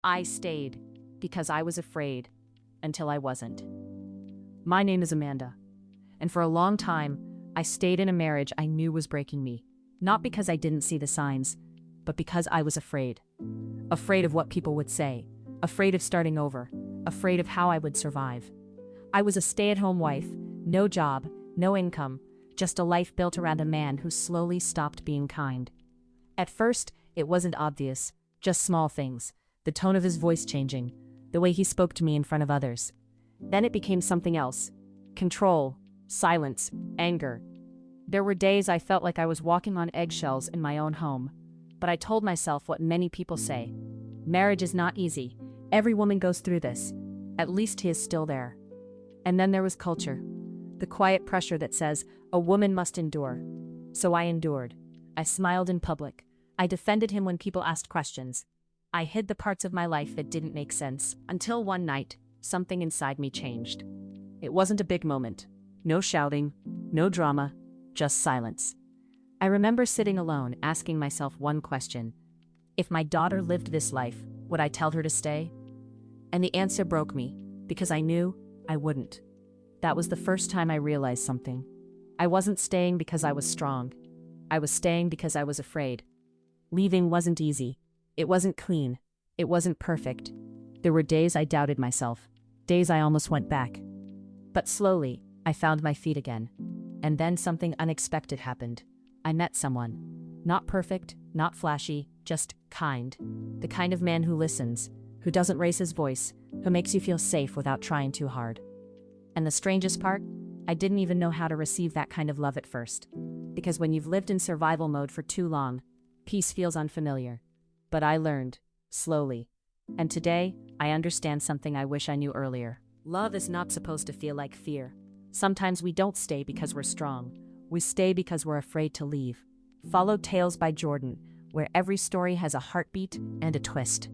I stayed because I was afraid until I wasn't. My name is Amanda, and for a long time, I stayed in a marriage I knew was breaking me. Not because I didn't see the signs, but because I was afraid. Afraid of what people would say, afraid of starting over, afraid of how I would survive. I was a stay-at-home wife, no job, no income, just a life built around a man who slowly stopped being kind. At first, it wasn't obvious, just small things, the tone of his voice changing, the way he spoke to me in front of others. Then it became something else. Control, silence, anger. There were days I felt like I was walking on eggshells in my own home. But I told myself what many people say. Marriage is not easy. Every woman goes through this. At least he is still there. And then there was culture. The quiet pressure that says, a woman must endure. So I endured. I smiled in public. I defended him when people asked questions. I hid the parts of my life that didn't make sense, until one night, something inside me changed. It wasn't a big moment. No shouting, no drama, just silence. I remember sitting alone, asking myself one question. If my daughter lived this life, would I tell her to stay? And the answer broke me, because I knew I wouldn't. That was the first time I realized something. I wasn't staying because I was strong. I was staying because I was afraid. Leaving wasn't easy. It wasn't clean. It wasn't perfect. There were days I doubted myself, days I almost went back. But slowly, I found my feet again. And then something unexpected happened. I met someone. Not perfect, not flashy, just kind. The kind of man who listens, who doesn't raise his voice, who makes you feel safe without trying too hard. And the strangest part? I didn't even know how to receive that kind of love at first. Because when you've lived in survival mode for too long, peace feels unfamiliar. But I learned, slowly. And today, I understand something I wish I knew earlier. Love is not supposed to feel like fear. Sometimes we don't stay because we're strong. We stay because we're afraid to leave. Follow Tales by Jordan, where every story has a heartbeat and a twist.